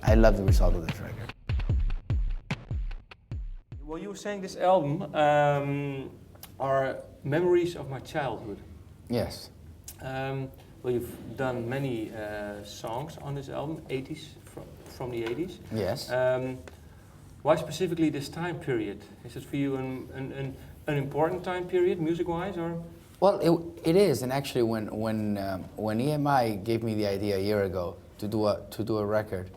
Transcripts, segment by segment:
I love the result of this record. Well, you were saying this album are memories of my childhood. Yes. Well, you've done many songs on this album, 80s, from the 80s. Yes. Why specifically this time period? Is it for you an important time period, music-wise, or? Well, it is, and actually, when EMI gave me the idea a year ago to do a record,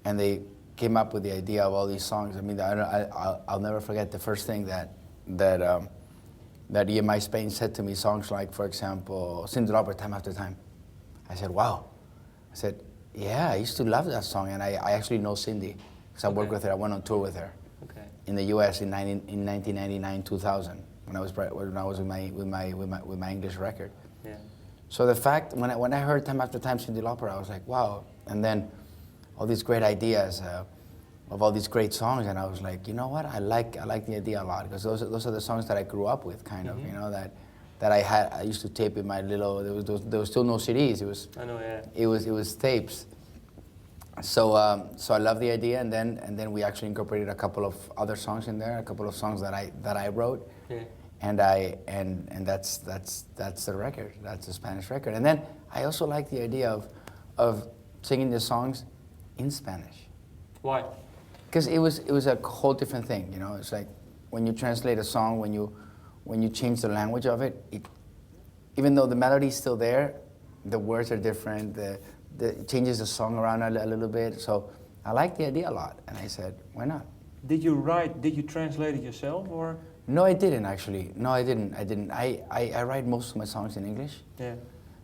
and they came up with the idea of all these songs. I mean, I'll never forget the first thing that EMI Spain said to me. Songs like, for example, Cindy Lauper, Time After Time. I said, wow. I said, yeah, I used to love that song, and I actually know Cindy because I worked with her. I went on tour with her in the U.S. in 1999, 2000. When I was with my English record. Yeah. So the fact when I heard Time After Time, Cyndi Lauper, I was like, wow. And then all these great ideas of all these great songs, and I was like, you know what? I like the idea a lot because those are the songs that I grew up with, kind of. You know, that I used to tape in my little. There was still no CDs. It was. I know. Yeah. It was tapes. So I love the idea, and then we actually incorporated a couple of other songs in there, a couple of songs that I wrote. Yeah. And that's the record. That's the Spanish record. And then I also like the idea of singing the songs in Spanish. Why? Because it was a whole different thing. You know, it's like when you translate a song, when you change the language of it, even though the melody is still there, the words are different. It changes the song around a little bit. So I like the idea a lot, and I said, why not? Did you translate it yourself, or? No, I didn't actually. No, I didn't. I write most of my songs in English. Yeah.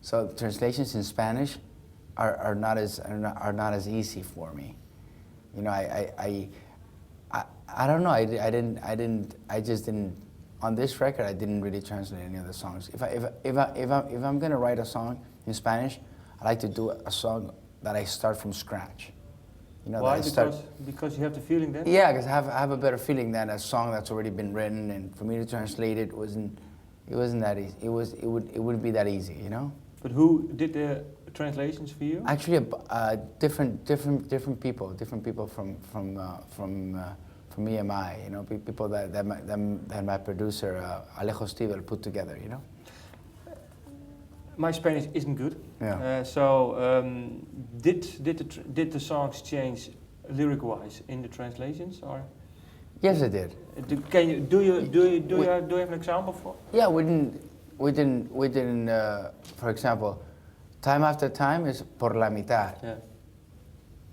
So translations in Spanish are not as easy for me. You know, I don't know. I just didn't. On this record, I didn't really translate any of the songs. If I'm gonna write a song in Spanish, I like to do a song that I start from scratch. You know, why? Because you have the feeling then? Yeah, because I have a better feeling than a song that's already been written, and for me to translate it wasn't that easy. It wouldn't be that easy, you know. But who did the translations for you? Actually, different people from EMI. You know, people that my producer Alejo Stivel put together. You know. My Spanish isn't good. Yeah. Did the songs change lyric-wise in the translations, or? Yes, it did. Do you have an example for? Yeah, we didn't. For example, Time After Time is Por La Mitad. Yeah.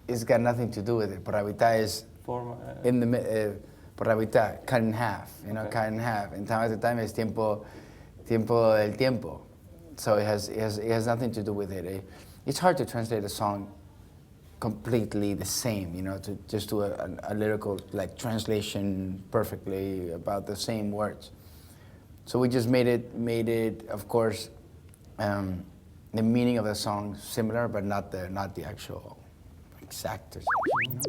It's got nothing to do with it. Por La Mitad is in the Por La Mitad, cut in half. You know, cut in half. And Time After Time is tiempo del tiempo. So it has nothing to do with it. It's hard to translate a song completely the same, you know, to just do a lyrical like translation perfectly about the same words. So we just made it, of course, the meaning of the song similar, but not the actual exact. You know?